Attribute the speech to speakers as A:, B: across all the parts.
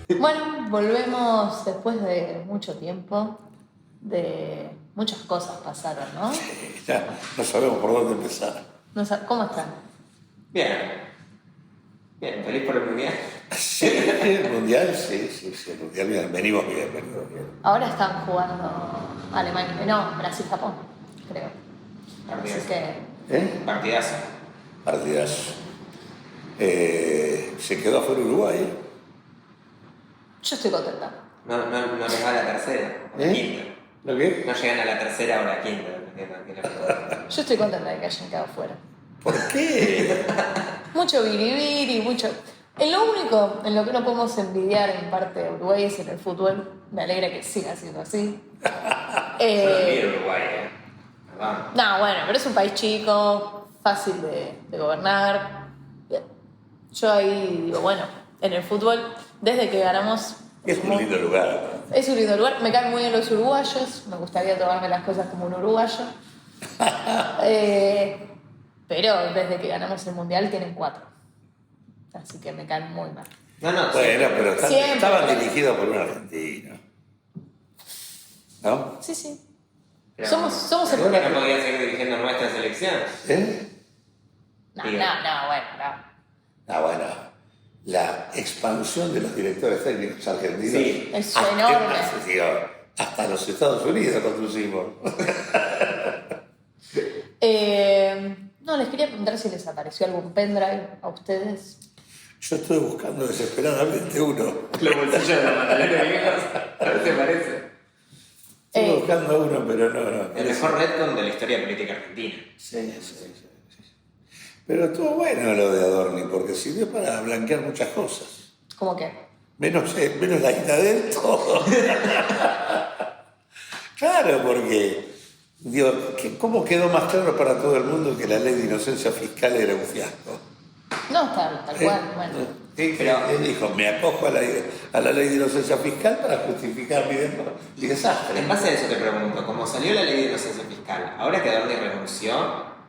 A: Bueno, volvemos después de mucho tiempo, de muchas cosas pasaron, ¿no?
B: Ya no sabemos por dónde empezar.
A: ¿Cómo están?
C: Bien, bien, feliz por el mundial.
B: Sí, el mundial, sí, el mundial, bien, venimos bien.
A: Ahora están jugando Alemania, no, Brasil-Japón, creo. Así
C: Partidazo.
A: que,
B: ¿Eh?
C: Partidazo.
B: Partidazo. Se quedó afuera Uruguay.
A: yo estoy contenta.
C: No les va a la tercera, a la quinta.
B: ¿Lo qué?
C: No llegan a la tercera o a la quinta, dependiendo de quién la juegue.
A: Yo estoy contenta de que hayan quedado fuera.
B: ¿Por qué?
A: Mucho biribiri, mucho... En lo único en lo que no podemos envidiar en parte de Uruguay es en el fútbol. Me alegra que siga siendo así.
C: Yo no envidio Uruguay, Perdón.
A: No, bueno, pero es un país chico, fácil de gobernar. Bien. Yo ahí digo, bueno, en el fútbol, desde que ganamos...
B: Es un lindo lugar.
A: Es un lindo lugar, me caen muy bien los uruguayos, me gustaría tomarme las cosas como un uruguayo. Pero desde que ganamos el mundial tienen 4. Así que me caen muy mal.
C: No,
B: Bueno,
C: siempre.
B: pero
A: Siempre.
B: estaban dirigidos por un argentino. ¿No?
A: Sí, sí.
C: Pero,
A: Somos el
C: ¿por qué
A: primer.
C: no podía seguir dirigiendo nuestra selección?
B: ¿Eh?
A: No,
C: Digo.
A: bueno, no.
B: Ah, bueno. La expansión de los directores técnicos argentinos.
C: Sí.
A: Es enorme.
B: Digo, hasta los Estados Unidos conducimos.
A: No, les quería preguntar si les apareció algún pendrive a ustedes.
B: Yo estoy buscando desesperadamente uno.
C: Los bolsillos de los pantalones viejos. A ver te parece.
B: Estoy buscando uno, pero no.
C: El mejor retcon de la historia política argentina.
B: Sí. Pero estuvo bueno lo de Adorni, porque sirvió para blanquear muchas cosas.
A: ¿Cómo que?
B: Menos la guita de él, todo. Claro, porque, digo, ¿cómo quedó más claro para todo el mundo que la ley de inocencia fiscal era un fiasco?
A: No, tal cual, bueno.
C: Pero-
B: Él dijo, me acojo a la ley de inocencia fiscal para justificar mi desastre.
C: En base a eso te pregunto, como salió la ley de inocencia fiscal, ahora que Adorni renunció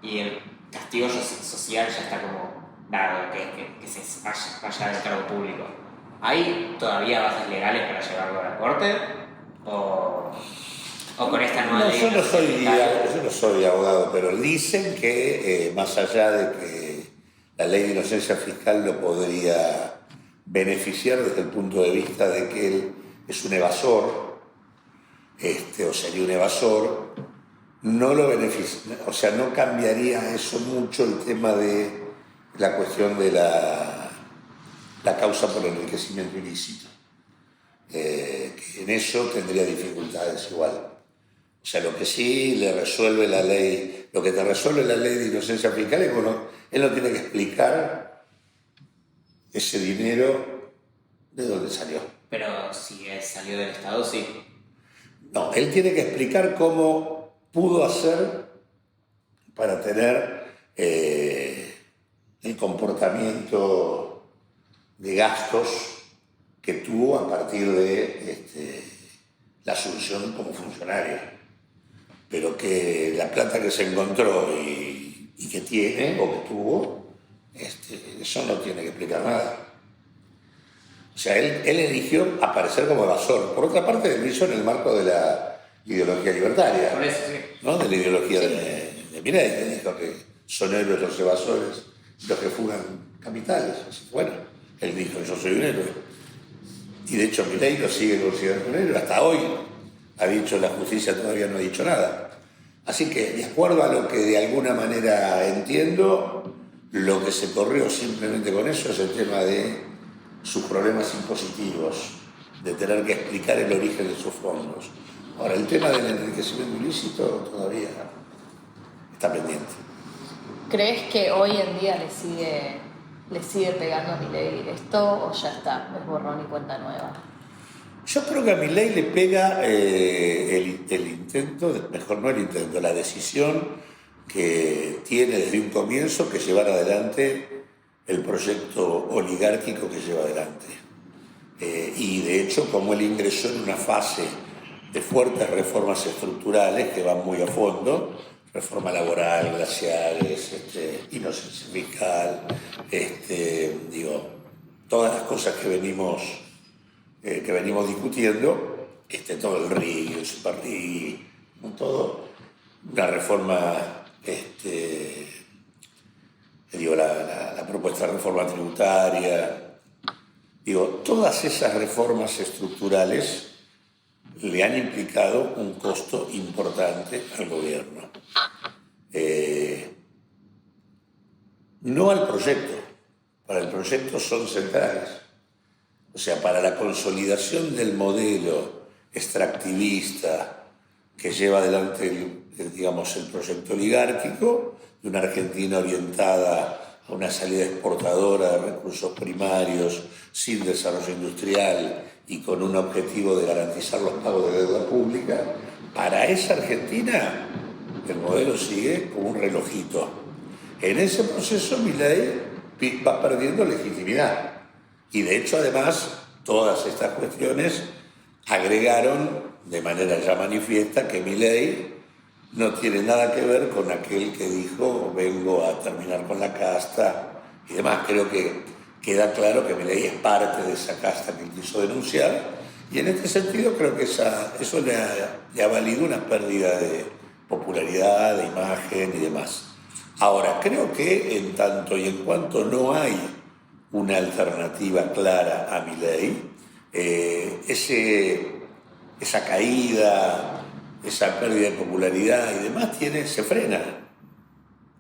C: y el castigo social ya está como dado, que se vaya del cargo público, ¿hay todavía bases legales para llevarlo a la corte? ¿O con esta nueva
B: No,
C: ley?
B: yo
C: de
B: no soy,
C: inocencia fiscal?
B: yo no soy abogado, pero dicen que más allá de que la ley de inocencia fiscal lo podría beneficiar desde el punto de vista de que él es un evasor, o sería un evasor, no lo beneficia, o sea, no cambiaría eso mucho el tema de la cuestión de la causa por enriquecimiento ilícito. Que en eso tendría dificultades igual. O sea, lo que sí le resuelve la ley, lo que te resuelve la ley de inocencia fiscal es que él no tiene que explicar ese dinero de dónde salió.
C: Pero si salió del Estado, sí.
B: No, él tiene que explicar cómo pudo hacer para tener el comportamiento de gastos que tuvo a partir de la asunción como funcionario. Pero que la plata que se encontró y que tiene o que tuvo, eso no tiene que explicar nada. O sea, él eligió aparecer como evasor. Por otra parte, lo hizo en el marco de la ideología libertaria,
C: Por eso, sí.
B: ¿no? De la ideología de Milei, que dijo que son héroes los evasores, los que fugan capitales. Así, bueno, él dijo, yo soy un héroe. Y de hecho Milei lo sigue considerando un héroe. Hasta hoy ha dicho, la justicia todavía no ha dicho nada. Así que, de acuerdo a lo que de alguna manera entiendo, lo que se corrió simplemente con eso es el tema de sus problemas impositivos, de tener que explicar el origen de sus fondos. Ahora, el tema del enriquecimiento ilícito todavía está pendiente.
A: ¿Crees que hoy en día le sigue pegando a Milei esto o ya está? Es borrón y cuenta nueva.
B: Yo creo que a Milei le pega el intento, mejor no el intento, la decisión que tiene desde un comienzo que llevar adelante el proyecto oligárquico que lleva adelante. Y de hecho, como él ingresó en una fase de fuertes reformas estructurales que van muy a fondo, reforma laboral, glaciales, inocencia fiscal, todas las cosas que venimos que venimos discutiendo, todo el RIG, el Super RIG, todo, una reforma, la propuesta de reforma tributaria, todas esas reformas estructurales le han implicado un costo importante al gobierno. No al proyecto, para el proyecto son centrales. O sea, para la consolidación del modelo extractivista que lleva adelante el proyecto oligárquico, de una Argentina orientada a una salida exportadora de recursos primarios, sin desarrollo industrial y con un objetivo de garantizar los pagos de deuda pública, para esa Argentina el modelo sigue como un relojito. En ese proceso Milei va perdiendo legitimidad. Y de hecho, además, todas estas cuestiones agregaron de manera ya manifiesta que Milei no tiene nada que ver con aquel que dijo vengo a terminar con la casta y demás. Creo que queda claro que Milei es parte de esa casta que él quiso denunciar, y en este sentido creo que eso le ha valido una pérdida de popularidad, de imagen y demás. Ahora, creo que en tanto y en cuanto no hay una alternativa clara a Milei, esa caída, esa pérdida de popularidad y demás se frena.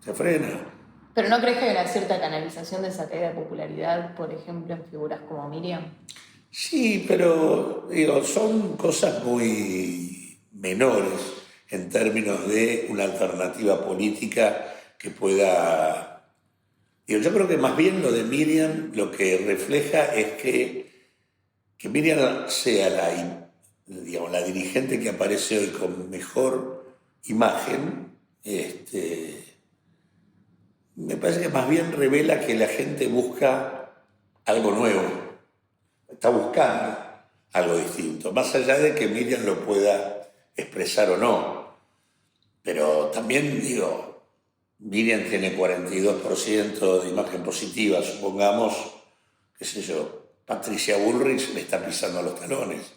A: ¿Pero no crees que hay una cierta canalización de esa caída de popularidad, por ejemplo, en figuras como Miriam?
B: Sí, pero son cosas muy menores en términos de una alternativa política que pueda... Yo creo que más bien lo de Miriam lo que refleja es que Miriam sea la dirigente que aparece hoy con mejor imagen, me parece que más bien revela que la gente busca algo nuevo, está buscando algo distinto, más allá de que Miriam lo pueda expresar o no. Pero también Miriam tiene 42% de imagen positiva, supongamos, Patricia Bullrich le está pisando a los talones,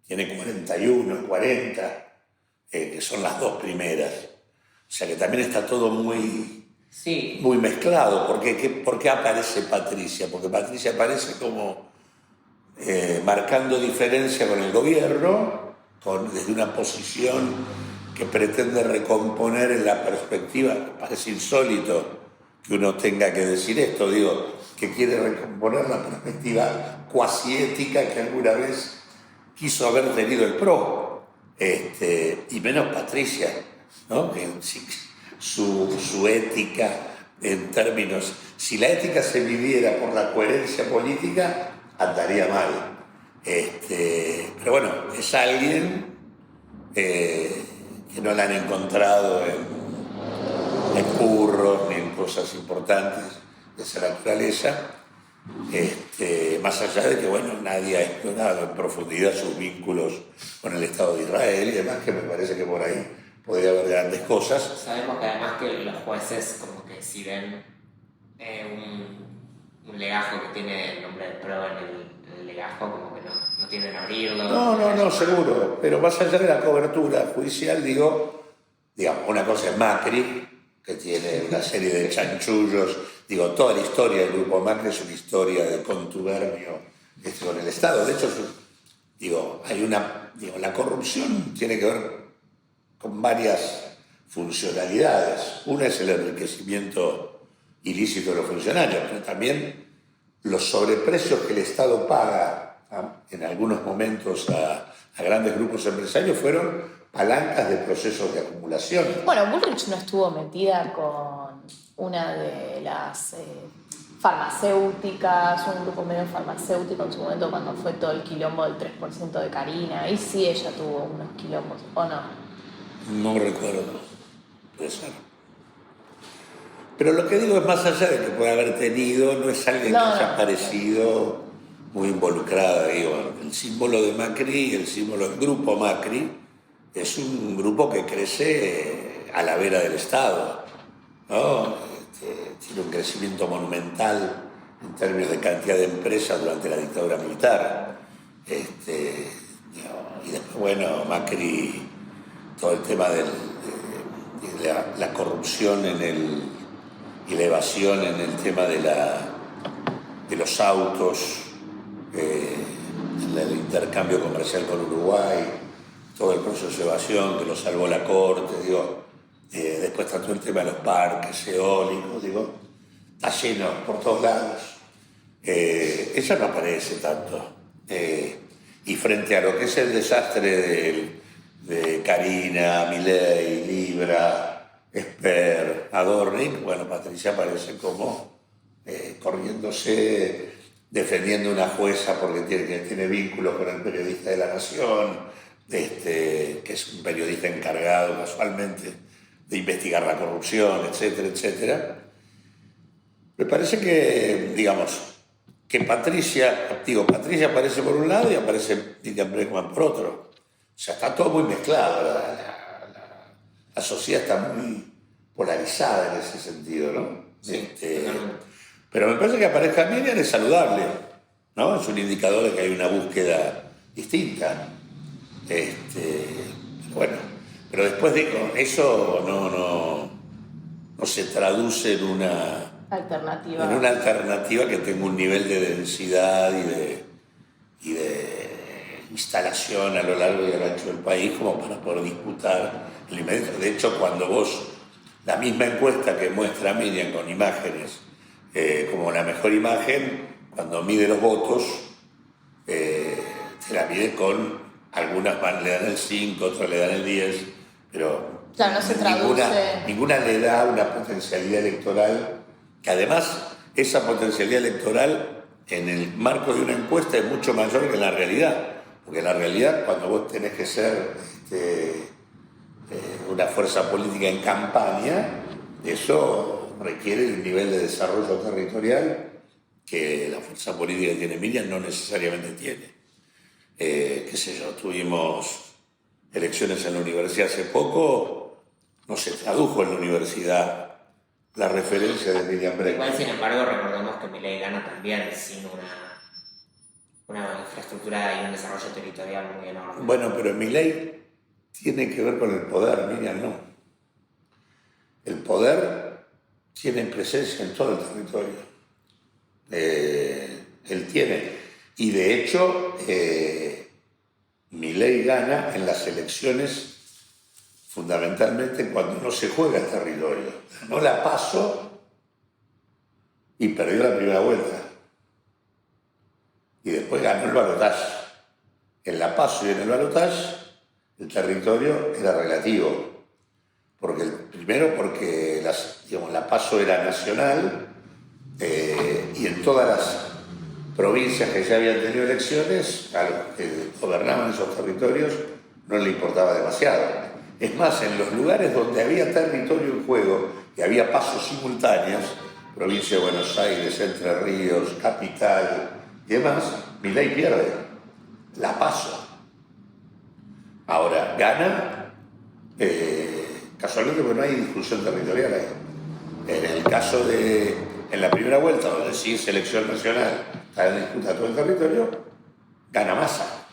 B: tiene 41, 40, que son las dos primeras. O sea que también está todo muy mezclado. ¿Por qué aparece Patricia? Porque Patricia aparece como marcando diferencia con el gobierno, desde una posición que pretende recomponer en la perspectiva. Parece insólito que uno tenga que decir esto, que quiere recomponer la perspectiva cuasi ética que alguna vez quiso haber tenido el PRO, y menos Patricia, ¿no? Que su ética en términos, si la ética se midiera por la coherencia política, andaría mal. Pero bueno, es alguien que no la han encontrado en curros ni en cosas importantes de esa naturaleza, más allá de que nadie ha explorado en profundidad sus vínculos con el Estado de Israel y demás, que me parece que por ahí podría haber grandes cosas.
C: Sabemos que además que los jueces como que si ven un legajo que tiene el nombre de PRO en el legajo, como que no tienden a abrirlo.
B: No, seguro, pero más allá de la cobertura judicial, digamos, una cosa es Macri, que tiene una serie de chanchullos, toda la historia del grupo Macri es una historia de contubernio con el Estado. De hecho, la corrupción tiene que ver con varias funcionalidades. Una es el enriquecimiento ilícito de los funcionarios, pero también los sobreprecios que el Estado paga en algunos momentos a grandes grupos empresarios fueron palancas de procesos de acumulación.
A: Bueno, Bullrich no estuvo metida con una de las farmacéuticas, un grupo medio farmacéutico en su momento cuando fue todo el quilombo del 3% de Karina. Ahí sí ella tuvo unos quilombos, ¿o no?
B: No recuerdo, puede ser. Pero lo que digo es, más allá de que pueda haber tenido, no es alguien que haya aparecido muy involucrada. El símbolo de Macri, el símbolo del grupo Macri, es un grupo que crece a la vera del Estado, ¿no? Tiene un crecimiento monumental en términos de cantidad de empresas durante la dictadura militar. Y después, bueno, Macri, todo el tema de la corrupción y la evasión en el tema de los autos, el intercambio comercial con Uruguay, todo el proceso de evasión que lo salvó la Corte, después está todo el tema de los parques eólicos, está lleno por todos lados. Ella no aparece tanto. Y frente a lo que es el desastre de Karina, Milei, Libra, Esper, Adorni, bueno, Patricia aparece como corriéndose, defendiendo una jueza porque tiene vínculos con el periodista de La Nación, que es un periodista encargado casualmente de investigar la corrupción, etcétera, etcétera. Me parece que, que Patricia aparece por un lado y aparece Miriam Bregman por otro. O sea, está todo muy mezclado. La sociedad está muy polarizada en ese sentido, ¿no?
C: Sí,
B: pero me parece que aparezca Miriam es saludable, ¿no? Es un indicador de que hay una búsqueda distinta. Pero después eso no se traduce en una alternativa que tenga un nivel de densidad y de instalación a lo largo y a lo ancho del país como para poder disputar el inmediato. De hecho, cuando la misma encuesta que muestra a Miriam con imágenes como la mejor imagen, cuando mide los votos, se la mide con algunas le dan el 5, otras le dan el 10, pero
A: claro, no se traduce.
B: Ninguna le da una potencialidad electoral, que además esa potencialidad electoral en el marco de una encuesta es mucho mayor que en la realidad, porque en la realidad cuando vos tenés que ser una fuerza política en campaña, eso requiere un nivel de desarrollo territorial que la fuerza política que tiene Miriam no necesariamente tiene. Tuvimos elecciones en la universidad hace poco, no se tradujo en la universidad la referencia de Miriam Bregman.
C: Igual, sin embargo, recordemos que Milei gana también sin una infraestructura y un desarrollo territorial muy enorme.
B: Bueno, pero Milei tiene que ver con el poder, Miriam no. El poder tiene presencia en todo el territorio. Él tiene. Y de hecho, Milei gana en las elecciones fundamentalmente cuando no se juega el territorio. Ganó la PASO y perdió la primera vuelta. Y después ganó el balotaje. En la PASO y en el balotaje el territorio era relativo. Primero porque la PASO era nacional y en todas las provincias que ya habían tenido elecciones, a los que gobernaban esos territorios no le importaba demasiado. Es más, en los lugares donde había territorio en juego y había pasos simultáneos, provincia de Buenos Aires, Entre Ríos, Capital y demás, Milei pierde la PASO. Ahora, gana casualmente porque no hay discusión territorial ahí. En el caso en la primera vuelta, donde sí es elección nacional, está en disputa todo el territorio, gana Massa.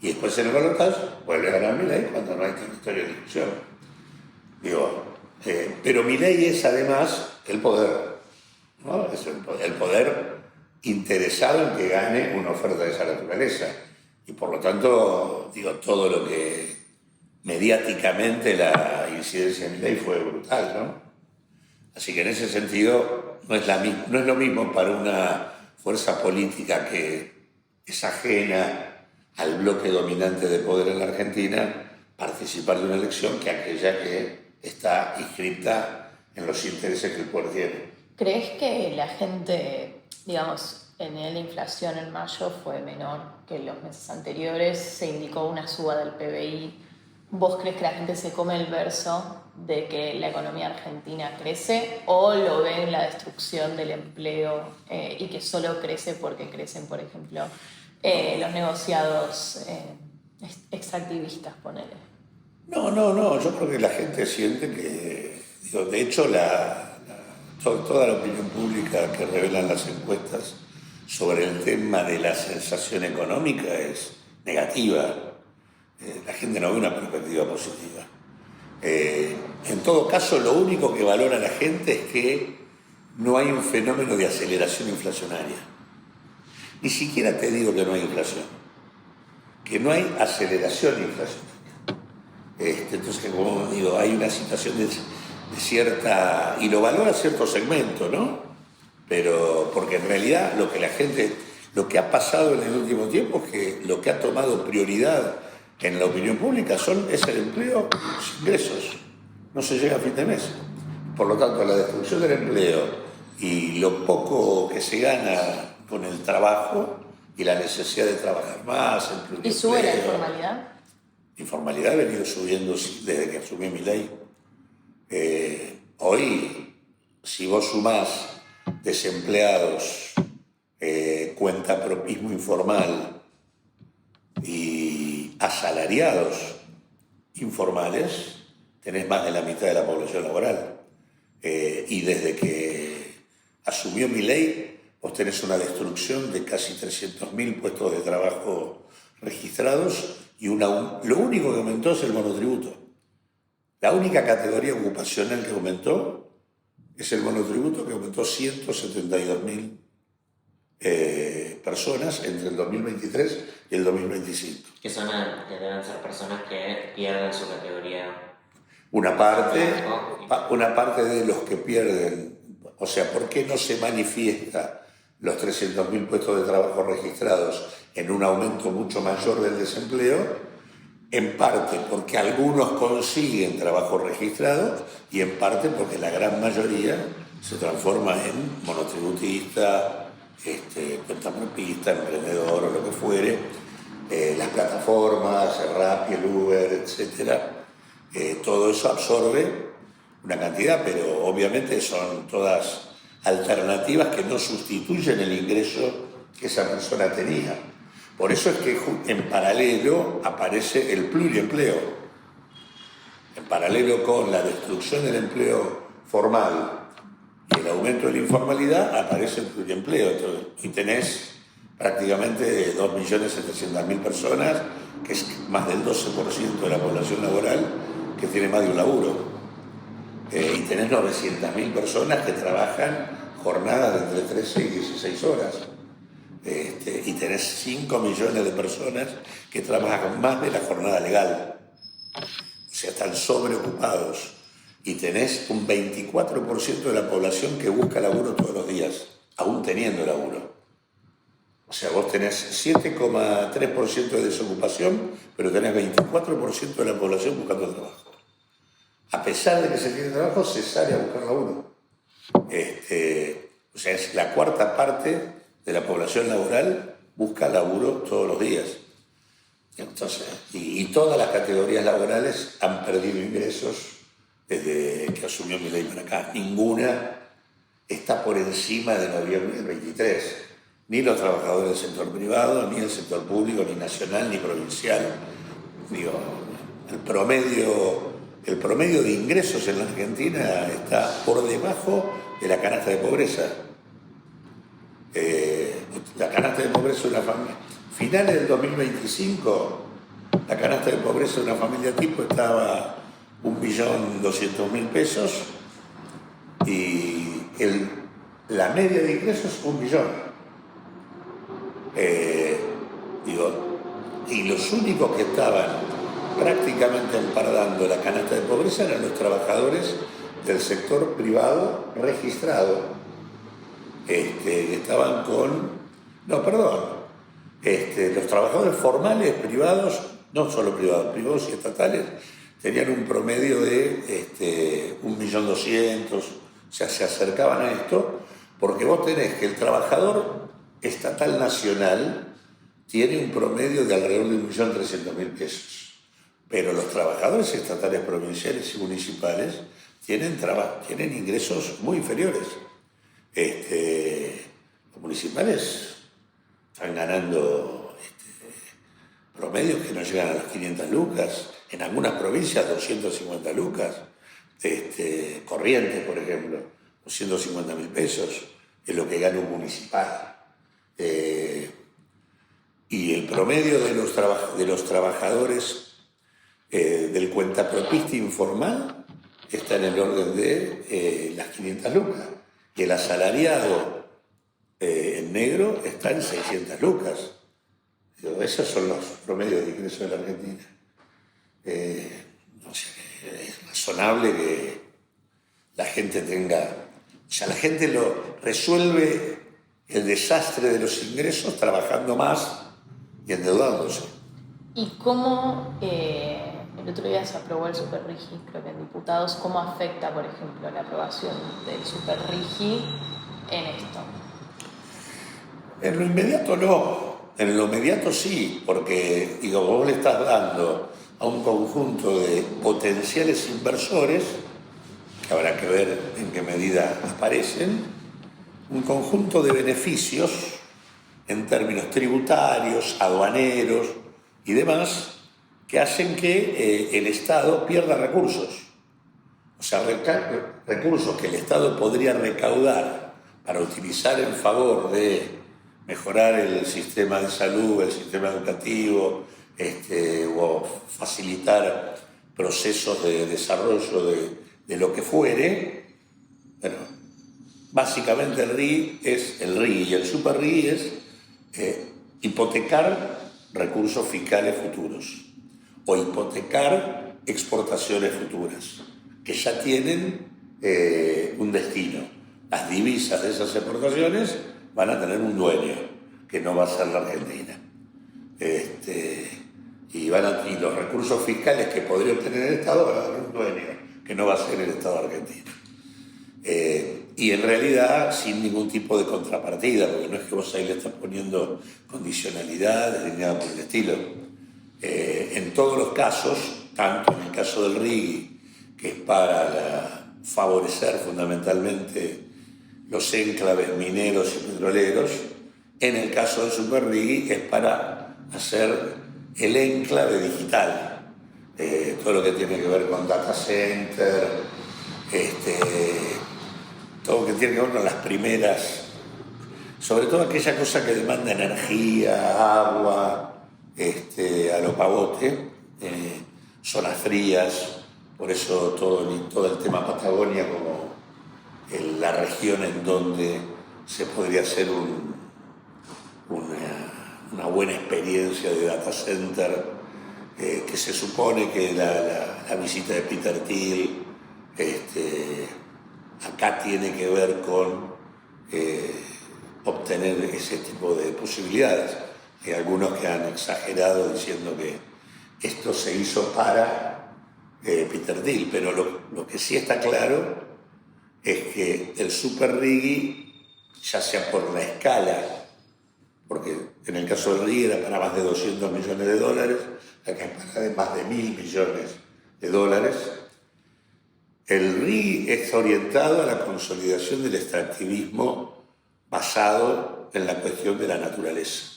B: Y después en el balotaje vuelve a ganar Milei cuando no hay territorio de discusión. Pero Milei es además el poder, ¿no? Es el poder interesado en que gane una oferta de esa naturaleza. Y por lo tanto, todo lo que mediáticamente la incidencia de Milei fue brutal, ¿no? Así que en ese sentido no es lo mismo para una fuerza política que es ajena al bloque dominante de poder en la Argentina participar de una elección que aquella que está inscrita en los intereses que el poder tiene.
A: ¿Crees que la gente, en la inflación en mayo fue menor que los meses anteriores? Se indicó una suba del PBI. ¿Vos crees que la gente se come el verso de que la economía argentina crece o lo ve en la destrucción del empleo y que solo crece porque crecen, por ejemplo, los negociados extractivistas, ponele?
B: No, yo creo que la gente siente que, de hecho, toda la opinión pública que revelan las encuestas sobre el tema de la sensación económica es negativa. La gente no ve una perspectiva positiva. En todo caso, lo único que valora la gente es que no hay un fenómeno de aceleración inflacionaria. Ni siquiera te digo que no hay inflación, que no hay aceleración inflacionaria. Entonces, como digo, hay una situación de cierta... y lo valora cierto segmento, ¿no? Pero porque en realidad lo que ha pasado en el último tiempo es que lo que ha tomado prioridad en la opinión pública es el empleo y los ingresos. No se llega a fin de mes. Por lo tanto, la destrucción del empleo y lo poco que se gana con el trabajo y la necesidad de trabajar más, el pluriempleo.
A: ¿Y sube la informalidad?
B: Informalidad ha venido subiendo desde que asumí mi ley. Hoy, si vos sumás desempleados, cuentapropismo informal y asalariados informales, tenés más de la mitad de la población laboral. Y desde que asumió mi ley, vos tenés una destrucción de casi 300.000 puestos de trabajo registrados y lo único que aumentó es el monotributo. La única categoría ocupacional que aumentó es el monotributo, que aumentó 172.000 personas entre el 2023 y el 2025.
C: Que deben ser personas que pierden su categoría.
B: Una parte de los que pierden, o sea, ¿por qué no se manifiesta los 300.000 puestos de trabajo registrados en un aumento mucho mayor del desempleo? En parte porque algunos consiguen trabajo registrado y en parte porque la gran mayoría se transforma en monotributista, cuentapropista, emprendedor o lo que fuere, las plataformas, el Rappi, el Uber, etcétera. Todo eso absorbe una cantidad, pero obviamente son todas alternativas que no sustituyen el ingreso que esa persona tenía. Por eso es que en paralelo aparece el pluriempleo. En paralelo con la destrucción del empleo formal y el aumento de la informalidad, aparece el pluriempleo. Entonces, y tenés prácticamente 2.700.000 personas, que es más del 12% de la población laboral, que tiene más de un laburo. Y tenés 900.000 personas que trabajan jornadas de entre 13 y 16 horas. Y tenés 5 millones de personas que trabajan más de la jornada legal. O sea, están sobreocupados. Y tenés un 24% de la población que busca laburo todos los días, aún teniendo laburo. O sea, vos tenés 7,3% de desocupación, pero tenés 24% de la población buscando trabajo. A pesar de que se tiene trabajo, se sale a buscar laburo. O sea, es la cuarta parte de la población laboral busca laburo todos los días. Entonces, y todas las categorías laborales han perdido ingresos desde que asumió mi ley para acá. Ninguna está por encima de noviembre del 23. Ni los trabajadores del sector privado, ni el sector público, ni nacional, ni provincial. Digo, el promedio de ingresos en la Argentina está por debajo de la canasta de pobreza. La canasta de pobreza de una familia. Finales del 2025, la canasta de pobreza de una familia tipo estaba 1.200.000 pesos y la media de ingresos 1 millón. Y los únicos que estaban prácticamente empardando la canasta de pobreza eran los trabajadores del sector privado registrado, que estaban los trabajadores formales privados, no solo privados y estatales, tenían un promedio de 1.200.000, o sea, se acercaban a esto, porque vos tenés que el trabajador estatal nacional tiene un promedio de alrededor de 1.300.000 pesos, pero los trabajadores estatales, provinciales y municipales tienen ingresos muy inferiores. Los municipales están ganando promedios que no llegan a las 500 lucas, en algunas provincias 250 lucas, Corrientes, por ejemplo, 250.000 pesos es lo que gana un municipal. Y el promedio de los trabajadores del cuentapropista informal está en el orden de las 500 lucas. Y el asalariado en negro está en 600 lucas. Esos son los promedios de ingresos de la Argentina. O sea, es razonable que la gente tenga... O sea, la gente lo resuelve el desastre de los ingresos trabajando más y endeudándose.
A: ¿Y cómo el otro día se aprobó el Superrigi, creo que en diputados, cómo afecta, por ejemplo, la aprobación del Superrigi en esto?
B: En lo inmediato no, en lo inmediato sí, porque digo, vos le estás dando a un conjunto de potenciales inversores, que habrá que ver en qué medida aparecen, un conjunto de beneficios en términos tributarios, aduaneros y demás, que hacen que el Estado pierda recursos. O sea, recursos que el Estado podría recaudar para utilizar en favor de mejorar el sistema de salud, el sistema educativo, o facilitar procesos de desarrollo de lo que fuere. Bueno, básicamente el RIGI y el Super RIGI es hipotecar recursos fiscales futuros o hipotecar exportaciones futuras que ya tienen un destino. Las divisas de esas exportaciones van a tener un dueño, que no va a ser la Argentina. Y los recursos fiscales que podría obtener el Estado van a tener un dueño, que no va a ser el Estado argentino. Y en realidad sin ningún tipo de contrapartida, porque no es que vos ahí le estás poniendo condicionalidades ni nada por el estilo. En todos los casos, tanto en el caso del RIGI, que es para favorecer fundamentalmente los enclaves mineros y petroleros, en el caso del Super RIGI es para hacer el enclave digital, todo lo que tiene que ver con data center, todo lo que tiene que ver con las primeras, sobre todo aquella cosa que demanda energía, agua, a lo pavote, zonas frías, por eso todo el tema Patagonia como la región en donde se podría hacer una buena experiencia de data center, que se supone que la visita de Peter Thiel acá tiene que ver con obtener ese tipo de posibilidades. Hay algunos que han exagerado diciendo que esto se hizo para Peter Thiel, pero lo que sí está claro es que el Super RIGI, ya sea por la escala, porque en el caso del RIGI era para más de 200 millones de dólares, acá es para más de 1.000 millones de dólares. El RIGI está orientado a la consolidación del extractivismo basado en la cuestión de la naturaleza,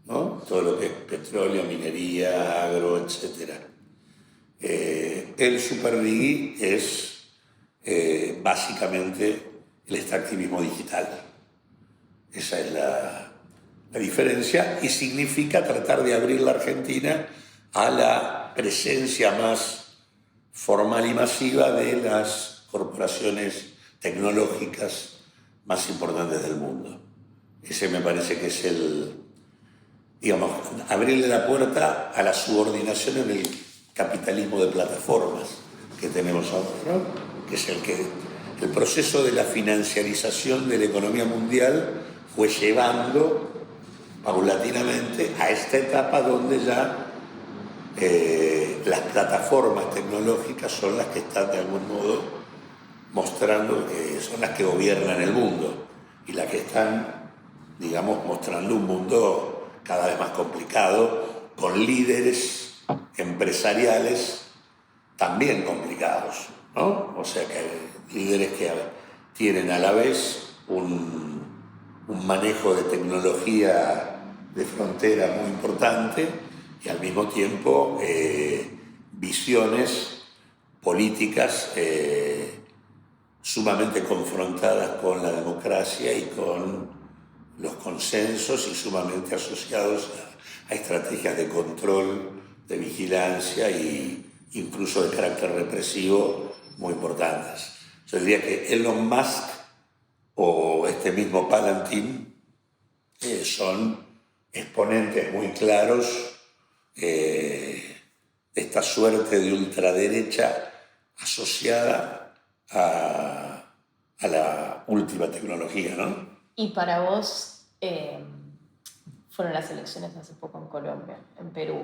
B: ¿no? Todo lo que es petróleo, minería, agro, etc. El Super RIGI es básicamente el extractivismo digital. Esa es la diferencia, y significa tratar de abrir la Argentina a la presencia más formal y masiva de las corporaciones tecnológicas más importantes del mundo. Ese me parece que es abrirle la puerta a la subordinación en el capitalismo de plataformas que tenemos ahora, ¿no? Que es el proceso de la financiarización de la economía mundial fue llevando paulatinamente a esta etapa donde ya las plataformas tecnológicas son las que están de algún modo mostrando que son las que gobiernan el mundo y las que están, digamos, mostrando un mundo cada vez más complicado, con líderes empresariales también complicados, ¿no? O sea que hay líderes que tienen a la vez un manejo de tecnología de frontera muy importante y al mismo tiempo visiones políticas sumamente confrontadas con la democracia y con los consensos y sumamente asociados a estrategias de control, de vigilancia e incluso de carácter represivo muy importantes. Yo diría que Elon Musk o este mismo Palantir son exponentes muy claros de esta suerte de ultraderecha asociada a la última tecnología, ¿no?
A: Y para vos, fueron las elecciones hace poco en Colombia, en Perú.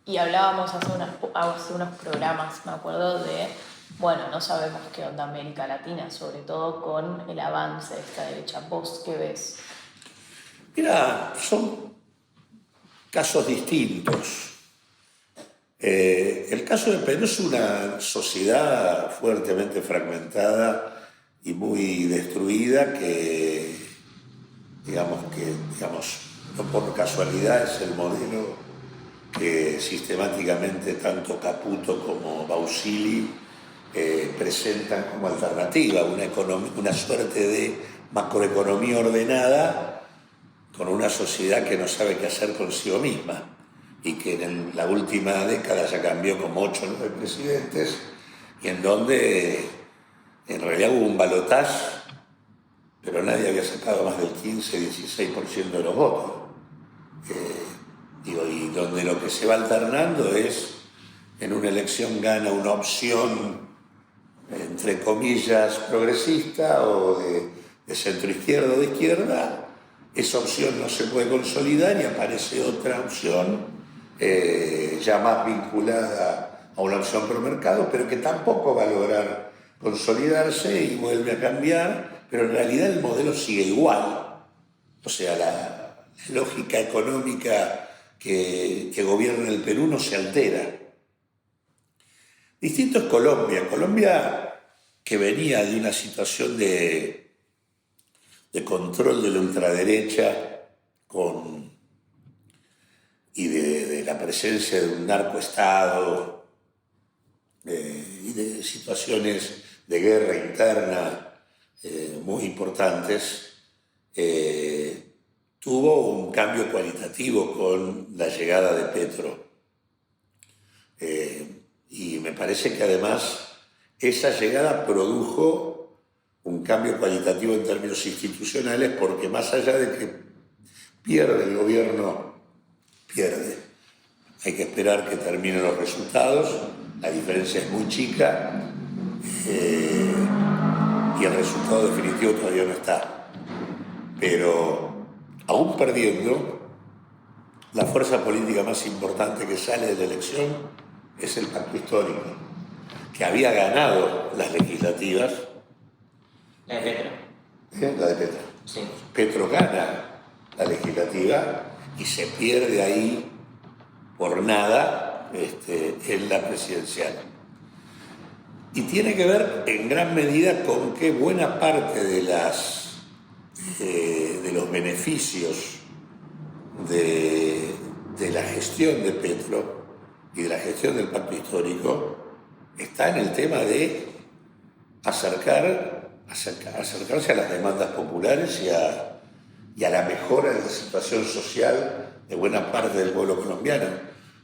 A: Y hablábamos hace unos programas, me acuerdo, de, bueno, no sabemos qué onda América Latina, sobre todo con el avance de esta derecha. ¿Vos qué ves?
B: Mira, son casos distintos. El caso de Perú es una sociedad fuertemente fragmentada y muy destruida que, digamos, no por casualidad es el modelo que sistemáticamente tanto Caputo como Bausili presentan como alternativa, una suerte de macroeconomía ordenada con una sociedad que no sabe qué hacer consigo misma y que en la última década ya cambió como 8 o 9 presidentes y en donde en realidad hubo un balotaje, pero nadie había sacado más del 15-16% de los votos. Y donde lo que se va alternando es, en una elección gana una opción, entre comillas, progresista o de centro-izquierda o de izquierda, esa opción no se puede consolidar y aparece otra opción ya más vinculada a una opción pro mercado, pero que tampoco va a lograr consolidarse y vuelve a cambiar, pero en realidad el modelo sigue igual. O sea, la lógica económica que gobierna el Perú no se altera. Distinto es Colombia. Colombia, que venía de una situación de control de la ultraderecha y de la presencia de un narcoestado y de situaciones de guerra interna muy importantes, tuvo un cambio cualitativo con la llegada de Petro. Y me parece que además esa llegada produjo un cambio cualitativo en términos institucionales, porque más allá de que pierde el gobierno, pierde. Hay que esperar que terminen los resultados, la diferencia es muy chica y el resultado definitivo todavía no está. Pero aún perdiendo, la fuerza política más importante que sale de la elección es el Pacto Histórico, que había ganado las legislativas.
C: La de Petro.
B: La de Petro.
C: Sí.
B: Petro gana la legislativa y se pierde ahí por nada en la presidencial. Y tiene que ver en gran medida con que buena parte de los beneficios de la gestión de Petro y de la gestión del Pacto Histórico está en el tema de acercarse a las demandas populares y a la mejora de la situación social de buena parte del pueblo colombiano.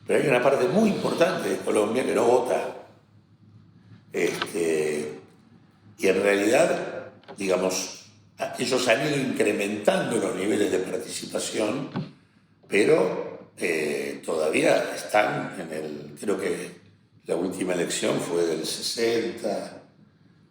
B: Pero hay una parte muy importante de Colombia que no vota. Y en realidad, digamos, ellos han ido incrementando los niveles de participación, pero todavía están creo que la última elección fue del 60,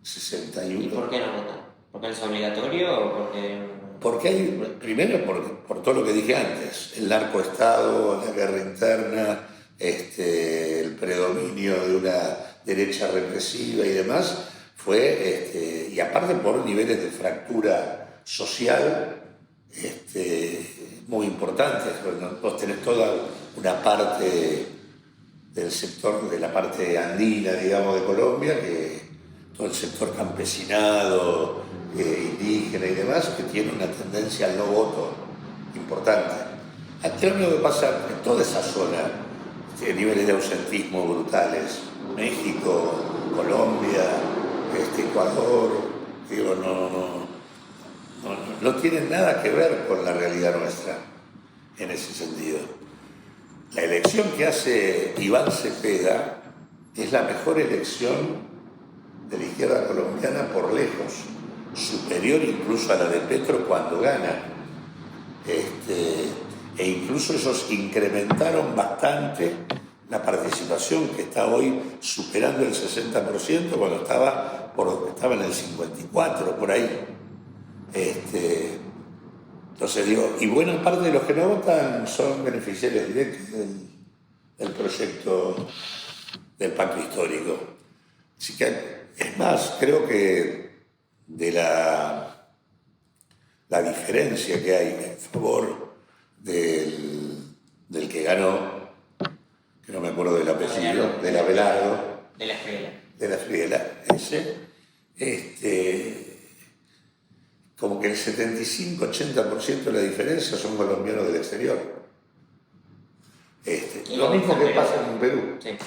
B: 61.
C: ¿Y por qué no votan? ¿Porque no es obligatorio o porque...?
B: Porque hay, primero por todo lo que dije antes, el narcoestado, la guerra interna, el predominio de una derecha represiva y demás, y aparte por niveles de fractura social muy importantes. Vos tenés toda una parte del sector, de la parte andina, digamos, de Colombia, todo el sector campesinado, indígena y demás, que tiene una tendencia al no voto importante. Aquí lo único que pasa en toda esa zona, niveles de ausentismo brutales, México, Colombia, Ecuador, digo, no tienen nada que ver con la realidad nuestra en ese sentido. La elección que hace Iván Cepeda es la mejor elección de la izquierda colombiana por lejos, superior incluso a la de Petro cuando gana. E incluso ellos incrementaron bastante la participación, que está hoy superando el 60% cuando estaba en el 54%, por ahí. Entonces digo, y buena parte de los que no votan son beneficiarios directos del proyecto del pacto histórico. Así que, es más, creo que de la diferencia que hay en favor del que ganó, que no me acuerdo del apellido, del Abelardo,
C: De la Espriella.
B: de la Friela, como que el 75-80% de la diferencia son colombianos del exterior. Lo mismo que pasa en Perú.
C: Sí.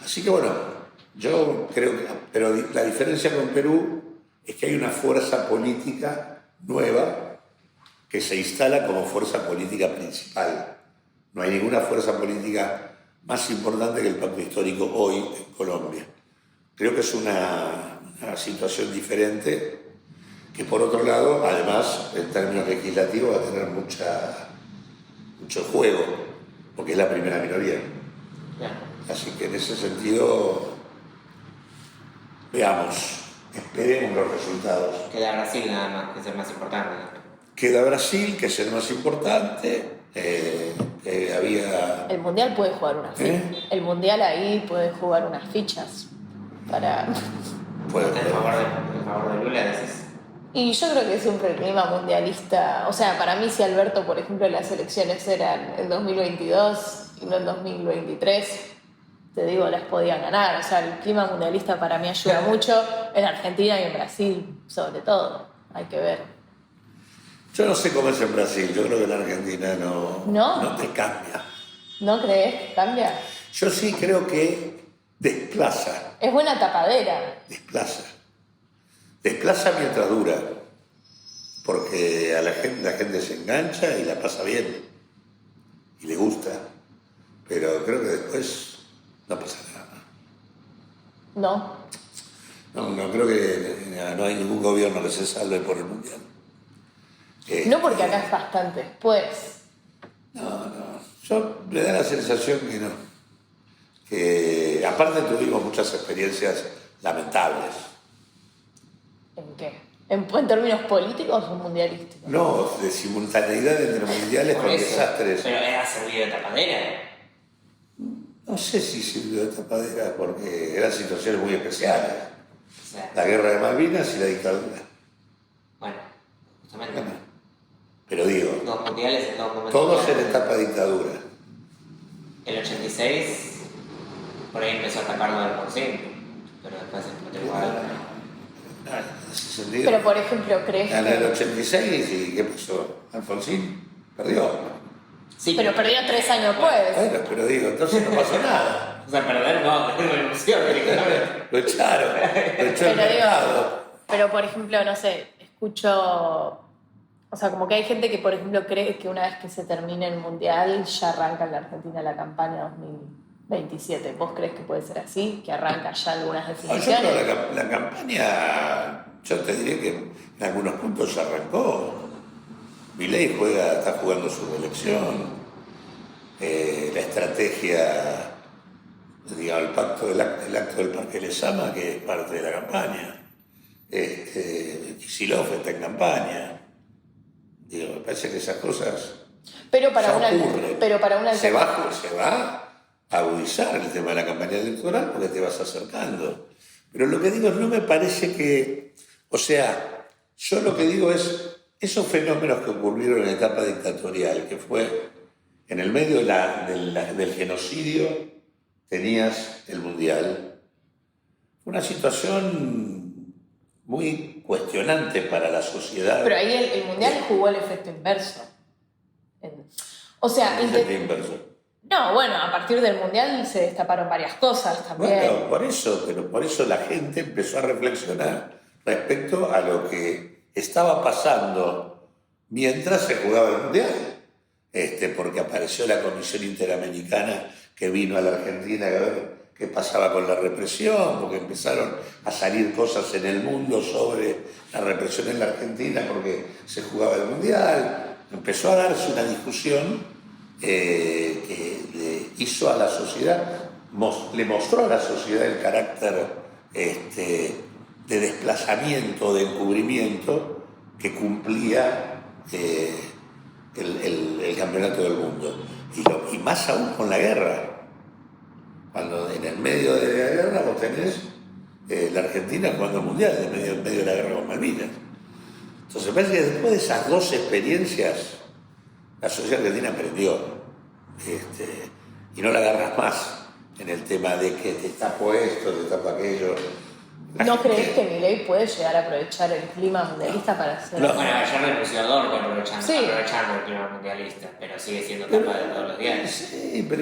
B: Así que bueno, yo creo que... Pero la diferencia con Perú es que hay una fuerza política nueva que se instala como fuerza política principal. No hay ninguna fuerza política más importante que el pacto histórico hoy en Colombia. Creo que es una situación diferente que, por otro lado, además, en términos legislativos va a tener mucho juego, porque es la primera minoría. Así que en ese sentido, veamos, esperemos los resultados.
C: Queda Brasil nada más, que es el más importante.
B: Queda Brasil, que es el más importante. Había...
A: El Mundial puede jugar unas fichas. El Mundial ahí puede jugar unas fichas para...
C: En favor de Lula, decís.
A: Y yo creo que es un clima mundialista. O sea, para mí si Alberto, por ejemplo, las elecciones eran en 2022 y no en 2023, te digo, las podían ganar. O sea, el clima mundialista para mí ayuda mucho en Argentina y en Brasil, sobre todo. Hay que ver.
B: Yo no sé cómo es en Brasil, yo creo que en Argentina
A: ¿No?
B: no te cambia.
A: ¿No crees que cambia?
B: Yo sí creo que desplaza.
A: Es buena tapadera.
B: Desplaza mientras dura, porque a la gente se engancha y la pasa bien, y le gusta, pero creo que después no pasa nada. No creo que no hay ningún gobierno que se salve por el Mundial.
A: No, porque acá es bastante después.
B: Yo me da la sensación que no. Que aparte tuvimos muchas experiencias lamentables.
A: ¿En qué? ¿En términos políticos o mundialísticos?
B: No, de simultaneidad entre mundiales con desastres.
C: Pero ha servido de tapadera.
B: No sé si sirvió de tapadera porque eran situaciones muy especiales.
C: O sea,
B: La guerra de Malvinas y la dictadura.
C: bueno, justamente.
B: Pero digo,
C: Dos mundiales en dos momentos.
B: todos en etapa de dictadura.
C: El 86, por ahí empezó a atacar lo de Alfonsín, pero después explotó igual.
B: En ese sentido.
A: Pero, por ejemplo, ¿crees
B: En el
A: que...?
B: 86, ¿y qué pasó? Alfonsín perdió.
C: Sí,
A: Pero perdió 3 años después.
B: Bueno, pero digo, entonces no pasó nada.
C: O sea, perder no, es revolución directamente.
B: Lo echaron, lo echó el
A: Pero digo,
B: mercado.
A: pero por ejemplo, no sé, escucho... O sea, como que hay gente que, por ejemplo, cree que una vez que se termine el Mundial ya arranca en la Argentina la campaña 2027. ¿Vos crees que puede ser así? ¿Que arranca ya algunas
B: Yo
A: definiciones?
B: creo que la campaña, yo te diré que en algunos puntos ya arrancó. Milei está jugando su reelección. La estrategia, digamos, el acto del Parque Lezama, que es parte de la campaña. Kicillof está en campaña. Digo, me parece que esas cosas
A: Pero para
B: ya
A: una...
B: ocurren.
A: Pero para una...
B: Se va a agudizar el tema de la campaña electoral porque te vas acercando. Pero lo que digo es, no me parece que... O sea, yo lo que digo es, esos fenómenos que ocurrieron en la etapa dictatorial, que fue en el medio del genocidio, tenías el Mundial. Una situación muy cuestionante para la sociedad.
A: Pero ahí el Mundial jugó el efecto inverso. O sea...
B: Es el inverso.
A: No, bueno, a partir del Mundial se destaparon varias cosas también.
B: Bueno, por eso la gente empezó a reflexionar respecto a lo que estaba pasando mientras se jugaba el Mundial. Porque apareció la Comisión Interamericana que vino a la Argentina a ver qué pasaba con la represión, porque empezaron a salir cosas en el mundo sobre la represión en la Argentina porque se jugaba el Mundial. Empezó a darse una discusión que le hizo a la sociedad, le mostró a la sociedad el carácter de desplazamiento, de encubrimiento que cumplía el campeonato del mundo. Y más aún con la guerra. Cuando en el medio de la guerra vos tenés la Argentina jugando el Mundial, en medio de la guerra con Malvinas. Entonces me parece que después de esas dos experiencias, la sociedad argentina aprendió. Y no la agarras más en el tema de que te tapo esto, te tapo aquello.
A: ¿No crees que Milei puede llegar a aprovechar el clima mundialista para hacer?
C: No. Bueno, ayer renunció a Dorco aprovechando
A: Sí.
C: el clima mundialista, pero sigue siendo tapa de todos los días.
B: Sí, pero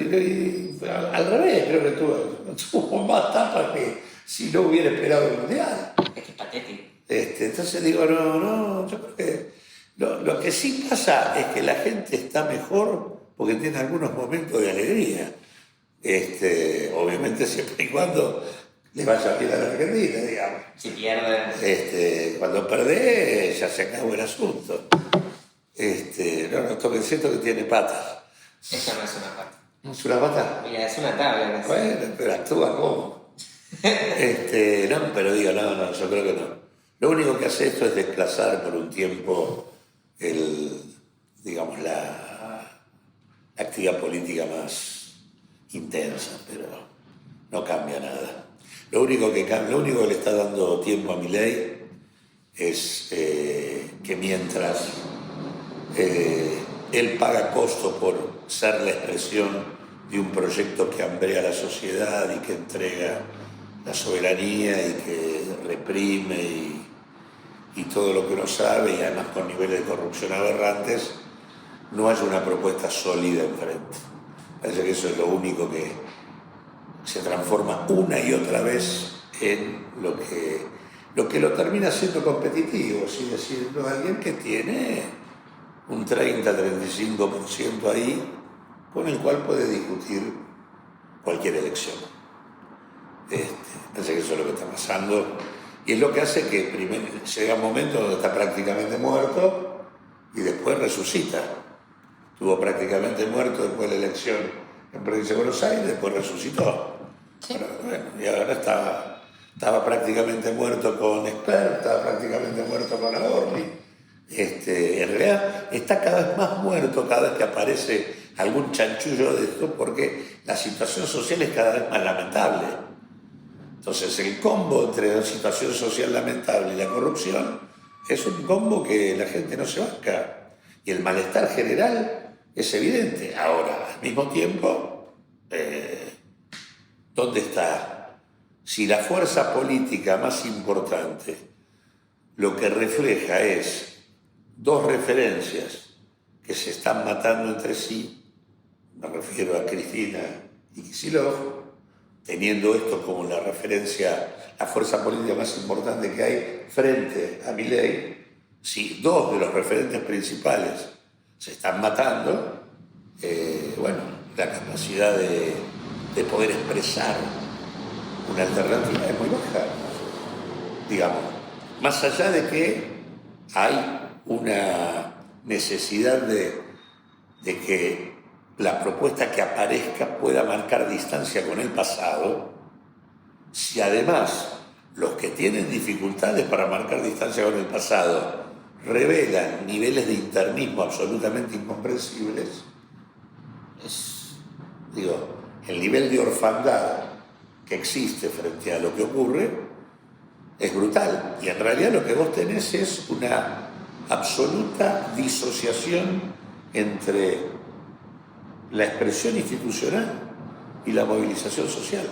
B: al revés, creo que tuvo más tapas que si no hubiera esperado el Mundial.
C: Es que es patético.
B: Entonces digo, no, yo creo que lo que sí pasa es que la gente está mejor porque tiene algunos momentos de alegría. Obviamente siempre y cuando le vaya bien a la Argentina, digamos.
C: Si pierde.
B: Cuando perdés ya se acabó el asunto. No toque siento que tiene patas.
C: Esa no es una pata.
B: ¿No es una pata?
C: Mira, es una tabla. ¿No?
B: Bueno, pero actúa como. No, pero digo, no, yo creo que no. Lo único que hace esto es desplazar por un tiempo digamos, la actividad política más intensa, pero no cambia nada. Lo único que le está dando tiempo a Milei es que mientras él paga costo por ser la expresión de un proyecto que hambrea a la sociedad y que entrega la soberanía y que reprime y todo lo que uno sabe, y además con niveles de corrupción aberrantes, no haya una propuesta sólida enfrente. Parece que eso es lo único que se transforma una y otra vez en lo que lo termina siendo competitivo, es decir, alguien que tiene un 30-35% ahí con el cual puede discutir cualquier elección. Parece que eso es lo que está pasando y es lo que hace que primero llega un momento donde está prácticamente muerto y después resucita. Estuvo prácticamente muerto después de la elección en Provincia de Buenos Aires, después resucitó.
A: Sí.
B: Bueno, y ahora estaba prácticamente muerto con Expert, estaba prácticamente muerto con Adorni. En realidad está cada vez más muerto cada vez que aparece algún chanchullo de esto, porque la situación social es cada vez más lamentable. Entonces el combo entre la situación social lamentable y la corrupción es un combo que la gente no se banca. Y el malestar general es evidente. Ahora, al mismo tiempo, ¿dónde está? Si la fuerza política más importante lo que refleja es dos referencias que se están matando entre sí, me refiero a Cristina y Kicillof, teniendo esto como la referencia, la fuerza política más importante que hay frente a Milei, si dos de los referentes principales se están matando, bueno, la capacidad de poder expresar una alternativa es muy baja, digamos, más allá de que hay una necesidad de que la propuesta que aparezca pueda marcar distancia con el pasado, si además los que tienen dificultades para marcar distancia con el pasado revelan niveles de internismo absolutamente incomprensibles, el nivel de orfandad que existe frente a lo que ocurre es brutal. Y en realidad lo que vos tenés es una absoluta disociación entre la expresión institucional y la movilización social.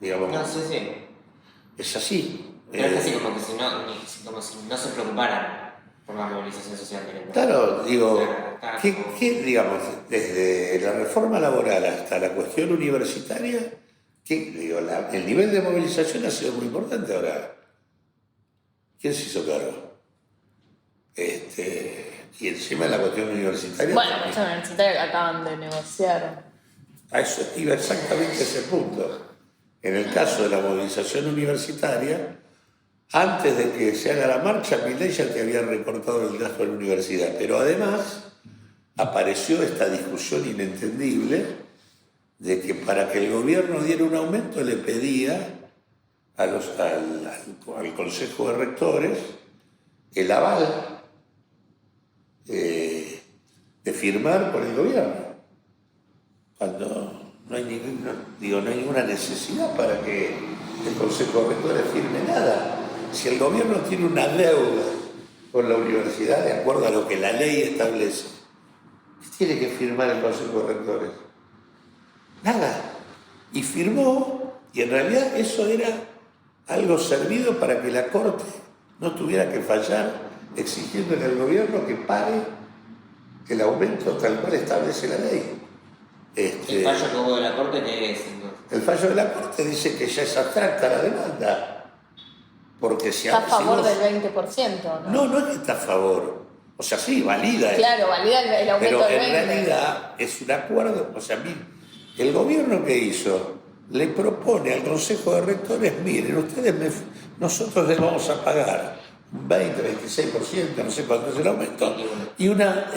B: Digamos,
C: No, sí.
B: es así.
C: Pero es casi como si no se preocuparan por la movilización social directa.
B: Claro, digo,
C: Claro,
B: digamos, desde la reforma laboral hasta la cuestión universitaria, el nivel de movilización ha sido muy importante ahora. ¿Quién se hizo cargo? Y encima la cuestión universitaria.
A: Bueno, la cuestión universitaria que acaban de negociar.
B: A eso iba exactamente ese punto. En el caso de la movilización universitaria, antes de que se haga la marcha, Milei ya te había recortado el gasto de la universidad. Pero además apareció esta discusión inentendible de que para que el gobierno diera un aumento le pedía al Consejo de Rectores el aval de firmar por el gobierno. Cuando no hay ninguna necesidad para que el Consejo de Rectores firme nada. Si el gobierno tiene una deuda con la universidad, de acuerdo a lo que la ley establece, ¿qué tiene que firmar el Consejo de Rectores? Nada. Y firmó, y en realidad eso era algo servido para que la Corte no tuviera que fallar exigiéndole al gobierno que pague el aumento tal cual establece la ley.
C: ¿El fallo que hubo de la Corte qué es?
B: El fallo de la Corte dice que ya es abstracta la demanda. Porque
A: está a favor del 20%, ¿no?
B: No es que está a favor. O sea, sí, valida.
A: Claro, valida el aumento del 20%.
B: Pero en realidad es un acuerdo. O sea, el gobierno que hizo le propone al Consejo de Rectores, miren, nosotros les vamos a pagar un 20, 26%, no sé cuánto es el aumento, y una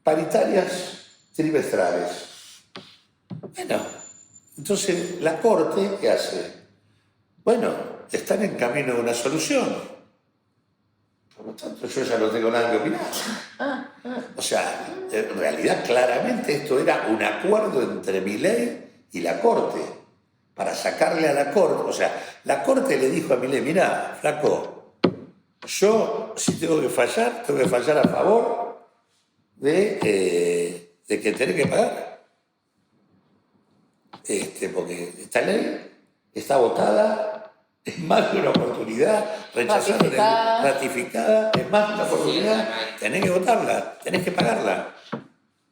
B: paritarias trimestrales. Bueno, entonces la Corte, ¿qué hace? Bueno, están en camino de una solución. Por lo tanto, yo ya no tengo nada que opinar. O sea, en realidad, claramente esto era un acuerdo entre Milei y la Corte, para sacarle a la Corte. O sea, la Corte le dijo a Milei, mirá, flaco, yo si tengo que fallar a favor de que tenés que pagar. Porque esta ley está votada, es más de una oportunidad, rechazada, ratificada, es más de una oportunidad, tenés que votarla, tenés que pagarla.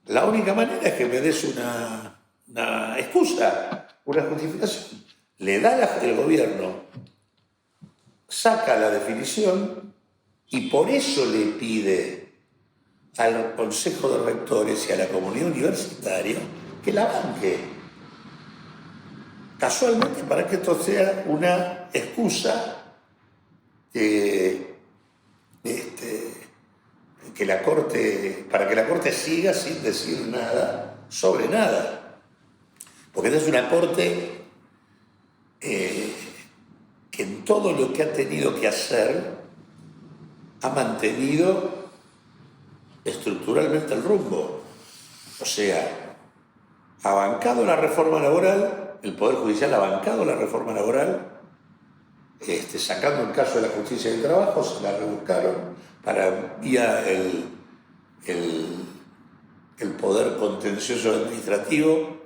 B: La única manera es que me des una excusa, una justificación. Le da el gobierno, saca la definición y por eso le pide al Consejo de Rectores y a la comunidad universitaria que la banque. Casualmente, para que esto sea una excusa para que la Corte siga sin decir nada sobre nada. Porque esta es una Corte que en todo lo que ha tenido que hacer ha mantenido estructuralmente el rumbo. O sea, ha bancado la reforma laboral. El Poder Judicial ha bancado la reforma laboral, sacando el caso de la justicia del trabajo, se la rebuscaron para vía el Poder Contencioso Administrativo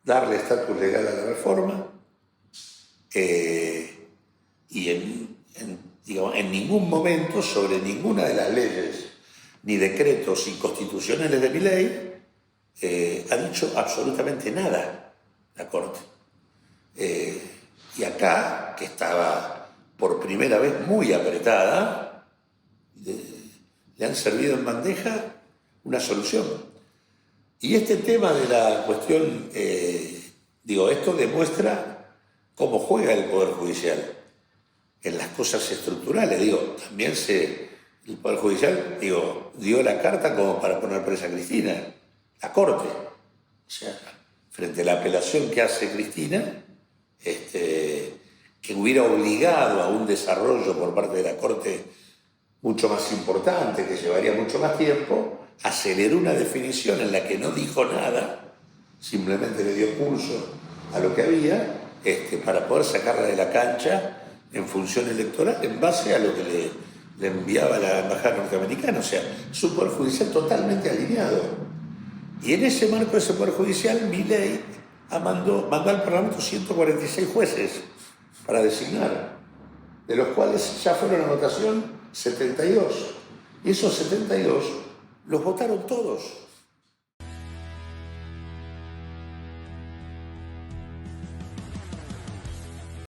B: darle estatus legal a la reforma, y en ningún momento sobre ninguna de las leyes ni decretos inconstitucionales de Milei ha dicho absolutamente nada la Corte. Y acá, que estaba por primera vez muy apretada, le han servido en bandeja una solución. Y este tema de la cuestión, esto demuestra cómo juega el Poder Judicial en las cosas estructurales. También el Poder Judicial, dio la carta como para poner presa a Cristina, la Corte. O sea, frente a la apelación que hace Cristina, que hubiera obligado a un desarrollo por parte de la Corte mucho más importante, que llevaría mucho más tiempo, aceleró una definición en la que no dijo nada, simplemente le dio curso a lo que había, para poder sacarla de la cancha en función electoral en base a lo que le enviaba la embajada norteamericana. O sea, es un Poder Judicial totalmente alineado. Y en ese marco de ese Poder Judicial, Milei mandó al Parlamento 146 jueces para designar, de los cuales ya fueron a votación 72. Y esos 72 los votaron todos.